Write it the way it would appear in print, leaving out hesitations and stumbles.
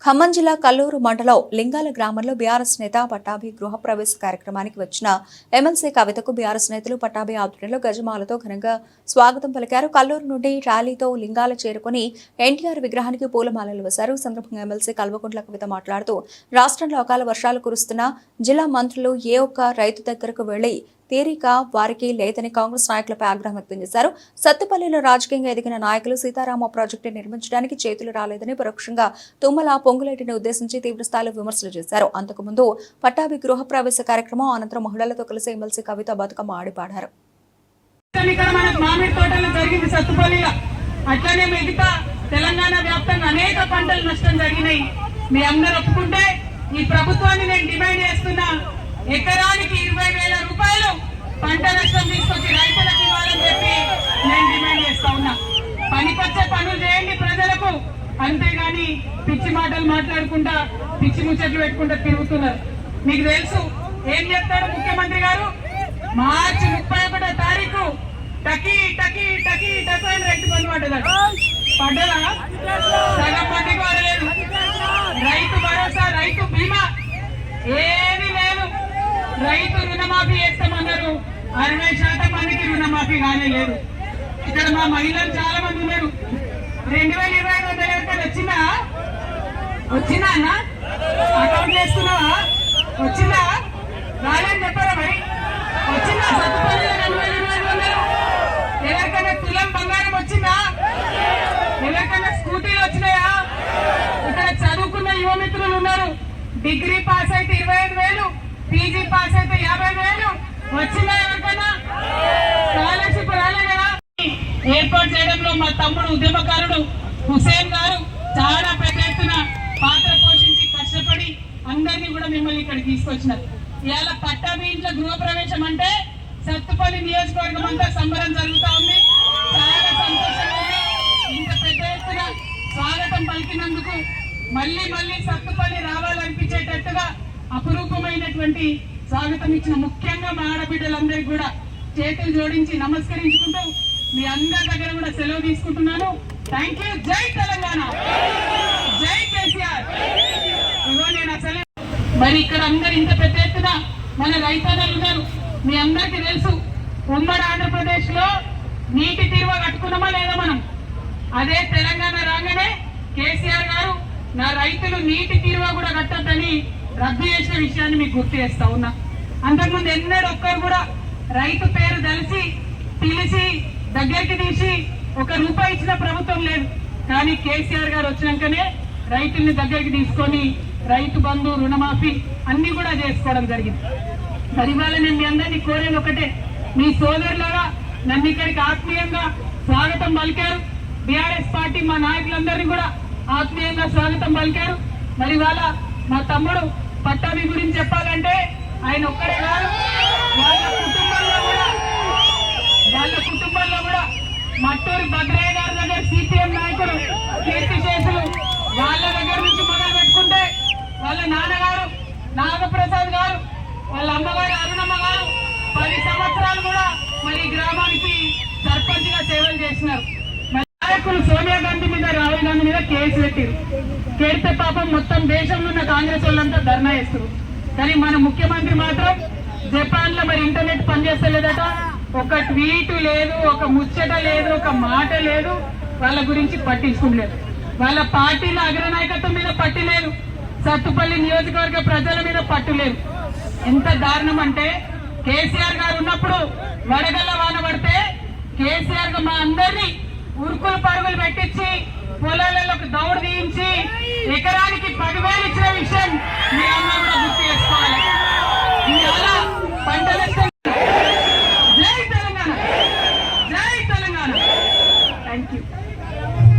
ఖమ్మం జిల్లా కల్లూరు మండలం లింగాల గ్రామంలో బీఆర్ఎస్ నేత పట్టాభి గృహప్రవేశ కార్యక్రమానికి వచ్చిన ఎమ్మెల్సీ కవితకు బీఆర్ఎస్ నేతలు పట్టాభి ఆధ్వర్యంలో గజమాలతో ఘనంగా స్వాగతం పలికారు. కల్లూరు నుండి ర్యాలీతో లింగాల చేరుకుని ఎన్టీఆర్ విగ్రహానికి పూలమాలలు వేశారు. ఈ సందర్భంగా ఎమ్మెల్సీ కల్వకుంట్ల కవిత మాట్లాడుతూ రాష్ట్రంలో అకాల వర్షాలు కురుస్తున్నా జిల్లా మంత్రులు ఏ ఒక్క రైతు దగ్గరకు వెళ్లి తీరిక వారికి లేదని కాంగ్రెస్ నాయకులపై ఆగ్రహం వ్యక్తం చేశారు. సత్తుపల్లిలో రాజకీయంగా ఎదిగిన నాయకులు సీతారామ ప్రాజెక్టు నిర్మించడానికి చేతులు రాలేదని పరోక్షంగా తుమ్మల పొంగులేటిని ఉద్దేశించి తీవ్రస్థాయిలో విమర్శలు చేశారు. అంతకుముందు పట్టాభి గృహప్రవేశ కార్యక్రమం అనంతరం మహిళలతో కలిసి ఎమ్మెల్సీ కవిత బతుకమ్మ ఆడిపాడారు. తెలంగాణ వ్యాప్తంగా అనేక పంటలు నష్టం జరిగినాయి. మీ అందరూ ఒప్పుకుంటే ఈ ప్రభుత్వాన్ని నేను డిమాండ్ చేస్తున్నా, ఎకరానికి 20,000 రూపాయలు పంట నష్టం తీసుకొచ్చి రైతులకు ఇవ్వాలని చెప్పి నేను డిమాండ్ చేస్తా ఉన్నా. పనికొచ్చే పనులు చేయండి ప్రజలకు, అంతేగాని పిచ్చి మాటలు మాట్లాడుకుంటా పిచ్చి ముచ్చట్లు పెట్టుకుంటా తిరుగుతున్నారు. మీకు తెలుసు ఏం చెప్తాడు ముఖ్యమంత్రి గారు? మార్చి 31వ తారీఖు టకీ టకీ టకీ టకీ అని రైతు బంధు పడ్డదట. పడ్డదా? సగం మందికి వరలేదు. రైతు భరోసా, రైతు బీమా ఏమీ లేదు. రైతు రుణమాఫీ చేస్తామన్నారు, 60% మందికి రుణమాఫీ కానీ లేదు. ఇక్కడ మా మహిళలు చాలా మంది ఉన్నారు. 2025 ఎవరికైనా వచ్చిందా అన్న? అకౌంట్ చేస్తున్నావా? వచ్చిందా? రాలేని చెప్పారా? మరి వచ్చిందా? సత్తుపల్లిలో 2,000 ఎవరికైనా తులం బంగారం వచ్చిందా? ఎవరికైనా స్కూటీలు వచ్చినాయా? ఇక్కడ చదువుకున్న యువమిత్రులు ఉన్నారు. డిగ్రీ పాస్ అయితే 25,000, పీజీ పాస్ అయితే 50,000 వచ్చిందా? ఎవరికైనా స్కాలర్షిప్ రాలే కదా? ఏర్పాటు చేయడంలో మా తమ్ముడు ఉద్యమకారుడు హుసేన్ గారు చాలా పెద్ద ఎత్తున పాత్ర పోషించి కష్టపడి అందరినీ కూడా మిమ్మల్ని ఇక్కడ తీసుకొచ్చినారు. ఇవాళ పట్టాభి ఇంట్లో గృహప్రవేశం అంటే సత్తుపల్లి నియోజకవర్గం అంతా సంబరం జరుగుతూ ఉంది. చాలా సంతోషంగా ఇంత పెద్ద ఎత్తున స్వాగతం పలికినందుకు మళ్ళీ మళ్ళీ సత్తుపల్లి రావాలనిపించేటట్టుగా అపురూపమైనటువంటి స్వాగతం ఇచ్చిన ముఖ్యంగా మా ఆడబిడ్డలందరికీ కూడా చేతులు జోడించి నమస్కరించుకుంటూ మీ అందరి దగ్గర కూడా సెలవు తీసుకుంటున్నాను. Thank you. జై తెలంగాణ, జై కేసీఆర్. ఇగో నేను అసలు మరి ఇక్కడ అందరు ఇంత పెద్ద ఎత్తున మన రైతన్నలు ఉన్నారు. మీ అందరికీ తెలుసు, ఉమ్మడి ఆంధ్రప్రదేశ్ లో నీటి తీరువ కట్టుకున్నామా లేదా మనం? అదే తెలంగాణ రాగానే కేసీఆర్ గారు నా రైతులు నీటి తీరువ కూడా కట్టద్దని రద్దు చేసిన విషయాన్ని మీకు గుర్తు చేస్తా ఉన్నా. అంతకుముందు ఎన్నడూ ఒక్కరు కూడా రైతు పేరు తెలిసి పిలిచి దగ్గరికి తీసి ₹1 ఇచ్చిన ప్రభుత్వం లేదు. కానీ కేసీఆర్ గారు వచ్చినాకనే రైతుల్ని దగ్గరికి తీసుకొని రైతు బంధు, రుణమాఫీ అన్ని కూడా చేసుకోవడం జరిగింది. మరి ఇవాళ నేను మీ అందరినీ కోరేది ఒకటే, మీ సోదరులాగా నన్ను ఇక్కడికి ఆత్మీయంగా స్వాగతం పలికారు. బీఆర్ఎస్ పార్టీ మా నాయకులందరినీ కూడా ఆత్మీయంగా స్వాగతం పలికారు. మరి ఇవాళ మా తమ్ముడు పట్టాభి గురించి చెప్పాలంటే ఆయన ఒక్కడే కాదు, వాళ్ళ కుటుంబంలో కూడా మట్టూరి భద్రయ్య గారి దగ్గర సిపిఎం నాయకుడు కీర్తిశేషులు, వాళ్ళ దగ్గర నుంచి మొదలు పెట్టుకుంటే వాళ్ళ నాన్నగారు నాగప్రసాద్ గారు, వాళ్ళ అమ్మగారు అరుణమ్మ గారు 10 సంవత్సరాలు కూడా మరి గ్రామానికి సర్పంచ్ గా సేవలు చేసినారు. నాయకులు సోనియా గాంధీ మీద, రాహుల్ గాంధీ మీద కేసు పెట్టారు. కేడితే పాపం మొత్తం దేశంలో ఉన్న కాంగ్రెస్ వాళ్ళంతా ధర్నా చేస్తారు. కానీ మన ముఖ్యమంత్రి మాత్రం జపాన్ లో మరి ఇంటర్నెట్ పనిచేస్తలేదట, ఒక ట్వీట్ లేదు, ఒక ముచ్చట లేదు, ఒక మాట లేదు, వాళ్ళ గురించి పట్టించుకోలేదు. వాళ్ళ పార్టీల అగ్రనాయకత్వం మీద పట్టు లేదు, సత్తుపల్లి నియోజకవర్గ ప్రజల మీద పట్టు లేదు. ఎంత దారుణం అంటే కేసీఆర్ గారు ఉన్నప్పుడు వడగల్ల వాన పడితే కేసీఆర్ గా మా అందరినీ ఉరుకులు పరుగులు పెట్టించి పొలాలలోకి దౌడు తీయించి ఎకరానికి 10,000 ఇచ్చిన విషయం